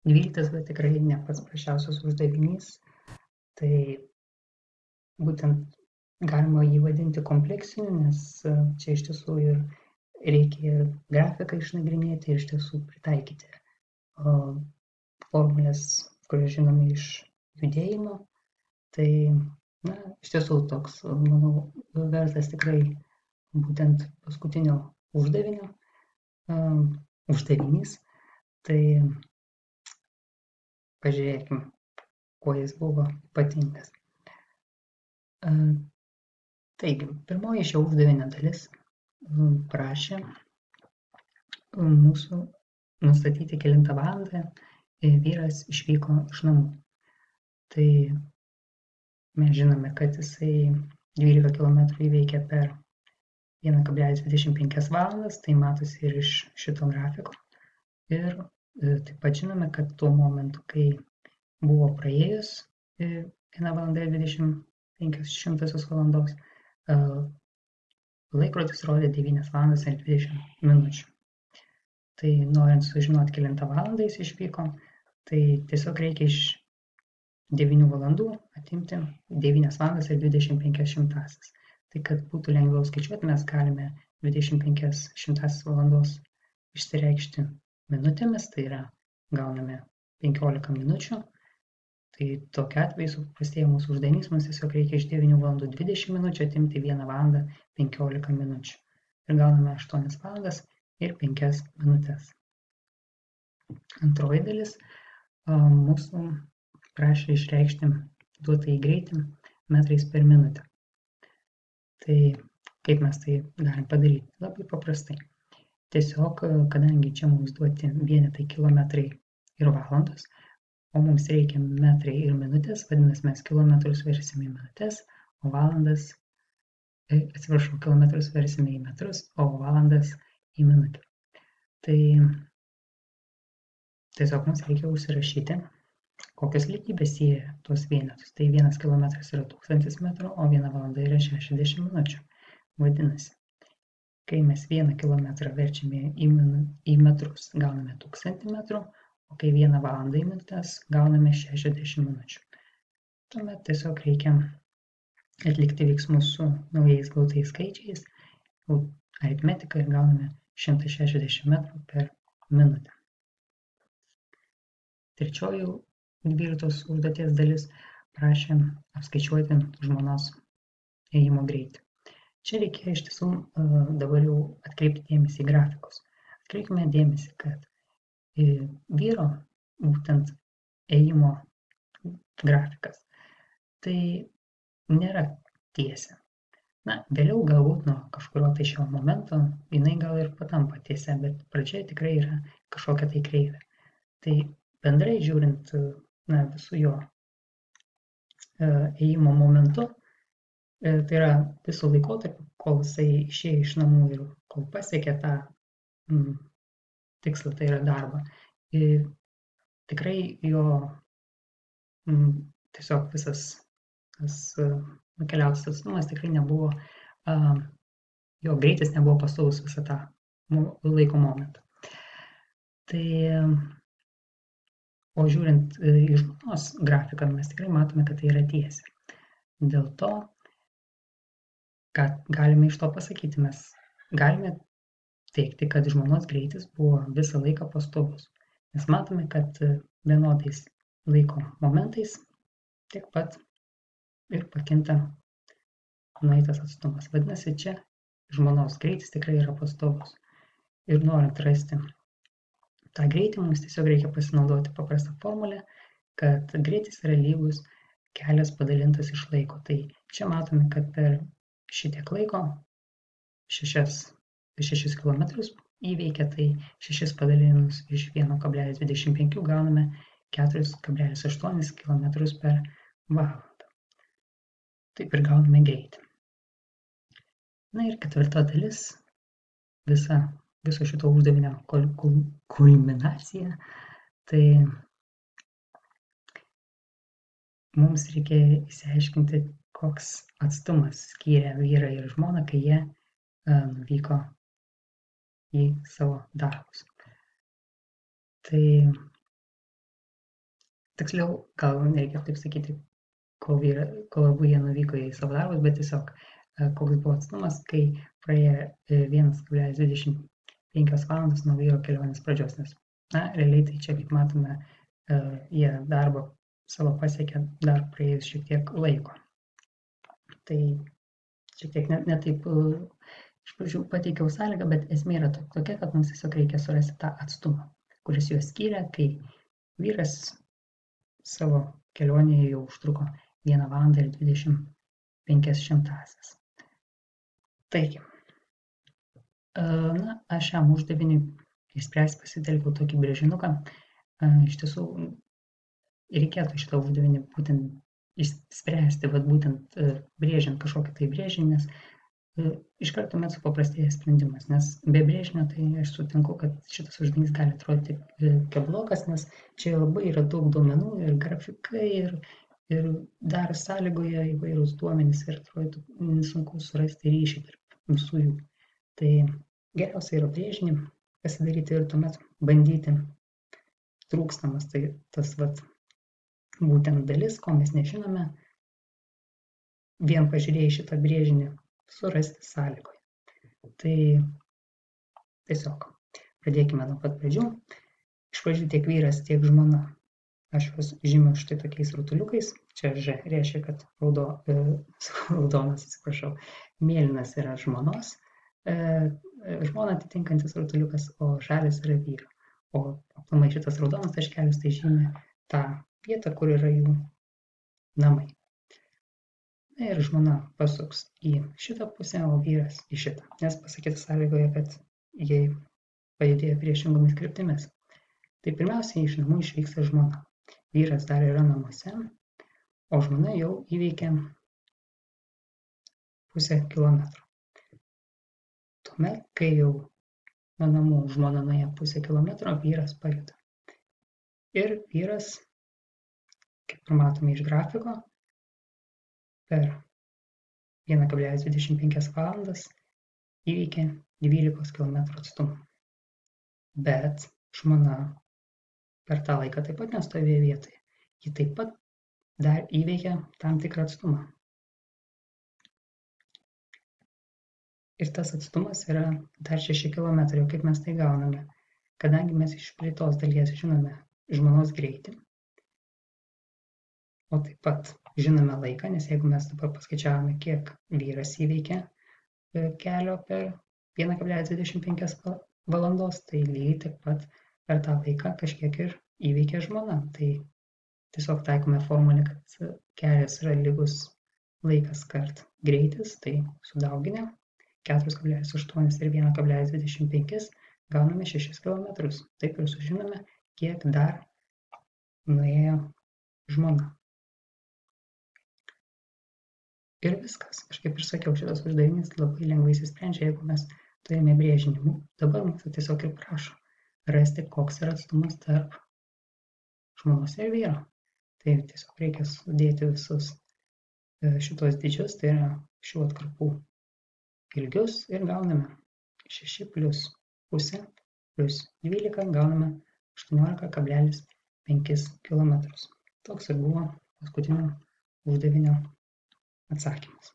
12, bet tikrai ne pats prasčiausias uždavinys. Tai būtent galima jį vadinti kompleksiniu, nes čia iš tiesų ir reikia ir grafiką išnagrinėti, ir iš tiesų pritaikyti formulės, kurias žinome iš judėjimo. Tai, iš tiesų toks, manau, vertas tikrai būtent paskutinio uždavinio uždavinys. Tai pažiūrėkime, kuo jis buvo ypatingas. Taigi, pirmoji šio uždavinio dalis prašė mūsų nustatyti, kelintą valandą vyras išvyko iš namų. Tai mes žinome, kad jisai 12 km įveikė per 1,25 valandas, tai matosi ir iš šito grafiko. Ir taip pat žinome, kad tuo momentu, kai buvo praėjus 1 valanda ir 25 valandos, laikrodis rodė 9 valandas ir 20 minučių. Tai norint sužinoti, kelintą valandą jis išvyko, tai tiesiog reikia iš 9 valandų atimti 9 valandas ir 25. Tai kad būtų lengviau skaičiuoti, mes galime 25 valandos išsireikšti minutėmis, tai yra gauname 15 minučių. Tai tokiu atveju supaprastėja mūsų uždavinys, mums tiesiog reikia iš 9 valandų 20 minučių atimti 1 valandą 15 minučių. Ir gauname 8 valandas ir 5 minutės. Antroji dalis mūsų prašė išreikšti duotąjį greitį metrais per minutę. Tai kaip mes tai galim padaryti? Labai paprastai. Tiesiog, kadangi čia mums duoti vienetai kilometrai ir valandos, o mums reikia metrai ir minutės, vadinasi, mes kilometrus versime į minutės, o valandas, kilometrus versime į metrus, o valandas į minutę. Tai tiesiog mums reikia užsirašyti, kokios lygybės sieja tuos vienetus. Tai 1 kilometras yra 1000 metrų, o 1 valanda yra 60 minučių. Vadinasi, kai mes 1 kilometrą verčiame į metrus, gauname 1000 metrų, o kai 1 valandą į minutės, gauname 60 minučių. Tuomet tiesiog reikia atlikti veiksmus su naujais gautais skaičiais, aritmetiką, ir gauname 160 metrų per minutę. Trečioji 12 užduoties dalis prašė apskaičiuoti žmonos ėjimo greitį. Čia reikia iš tiesų dabar jau atkreipti dėmesį į grafikus. Atkreipkime dėmesį, kad vyro būtent ėjimo grafikas tai nėra tiesia. Vėliau galbūt nuo kažkurio tai šio momento jinai gal ir patampa tiesia, bet pradžioje tikrai yra kažkokia tai kreivė. Tai bendrai žiūrint visų jo ėjimo momentu, tai yra visų laikotarpių, kol jisai išėjo iš namų ir kol pasiekė tą tikslą, tai yra darbą. Tikrai jo tiesiog visas nukeliautas atstumas tikrai nebuvo, jo greitis nebuvo pastovus visą tą laiko momentą. Tai o žiūrint į žmonos grafiką, mes tikrai matome, kad tai yra tiesia. Dėl to, ką galime iš to pasakyti, mes galime teikti, kad žmonos greitis buvo visą laiką pastovus. Nes matome, kad vienodais laiko momentais tiek pat ir pakinta nueitas atstumas. Vadinasi, čia žmonos greitis tikrai yra pastovus. Ir norint rasti tą greitį, mums tiesiog reikia pasinaudoti paprastą formulę, kad greitis yra lygus kelias padalintas iš laiko. Tai čia matome, kad per šitiek laiko 6 km įveikia, tai 6 padalinus iš 1,25 gauname 4,8 km per valandą. Taip ir gauname greitį. Ir ketvirta dalis, viso šito uždavinio kulminacija, tai mums reikia išsiaiškinti, koks atstumas skyrė vyrą ir žmoną, kai jie nuvyko į savo darbus. Tai tiksliau, gal nereikia taip sakyti, kol abu jie nuvyko į savo darbus, bet tiesiog koks buvo atstumas, kai praėjo 1,25 valandos nuo vyro kelionės pradžios, nes, realiai tai čia, kaip matome, jie darbą savo pasiekė dar praėjus šiek tiek laiko. Tai šiek tiek ne taip, iš pradžių pateikiau sąlygą, bet esmė yra tokia, kad mums tiesiog reikia surasti tą atstumą, kuris juos skyrė, kai vyras savo kelionėje jau užtruko 1 valandą ir 25. Taigi, aš šiam uždaviniui išspręsti pasitelkiau tokį brėžinuką. Iš tiesų, reikėtų šitą uždavinį būtent išspręsti, būtent brėžiant kažkokį tai brėžinį, nes iš karto tuomet supaprastėja sprendimas, nes be brėžinio tai aš sutinku, kad šitas uždavinys gali atrodyti keblokas, nes čia labai yra daug duomenų ir grafikai ir dar sąlygoje įvairūs duomenys ir atrodytų sunku surasti ryšį tarp visų jų. Tai geriausia yra brėžinį pasidaryti ir tuomet bandyti trūkstamas, tai tas būtent dalis, ko mes nežinome, vien pažiūrėjai šitą brėžinį surasti sąlygoje. Tai tiesiog pradėkime nuo pat pradžių. Iš pradžių tiek vyras, tiek žmona, aš juos žymiu štai tokiais rutuliukais. Čia Ž reiškia, kad raudonas, mėlynas yra žmonos, žmona atitinkantis rutuliukas, o žalias yra vyro. O aplamai šitas raudonas taškelis tai žymi tą vietą, kur yra jų namai. Ir žmona pasuks į šitą pusę, o vyras į šitą, nes pasakyta sąlygoje, kad jie pajudėjo priešingomis kryptimis. Tai pirmiausiai iš namų išvyksta žmona. Vyras dar yra namuose, o žmona jau įveikė pusę kilometro. Tuomet, kai jau nuo namų žmona nuėjo pusę kilometro, vyras pajuda. Ir vyras, kaip ir matome iš grafiko, per 1,25 valandas įveikė 12 km atstumą. Bet žmona per tą laiką taip pat nestovėjo vietoje. Ji taip pat dar įveikė tam tikrą atstumą. Ir tas atstumas yra dar 6 km. Kaip mes tai gauname? Kadangi mes iš praeitos dalies žinome žmonos greitį, o taip pat žinome laiką, nes jeigu mes dabar paskaičiavome, kiek vyras įveikė kelio per 1,25 valandos, tai lygiai taip pat per tą laiką kažkiek ir įveikė žmona. Tai tiesiog taikome formulę, kad kelias yra lygus laikas kart greitis, tai sudauginę 4,8 ir 1,25 gauname 6 km. Taip ir sužinome, kiek dar nuėjo žmona. Ir viskas. Aš kaip ir sakiau, šitas uždavinys labai lengvai išsisprendžia, jeigu mes turime brėžinį. Dabar mūsų tiesiog ir prašo rasti, koks yra atstumas tarp žmonos ir vyro. Tai tiesiog reikia sudėti visus šitos dydžius, tai yra šių atkarpų ilgius ir gauname 6 plus pusę plus 12 gauname 18,5 km. Toks ir buvo paskutinio uždavinio atsakymas.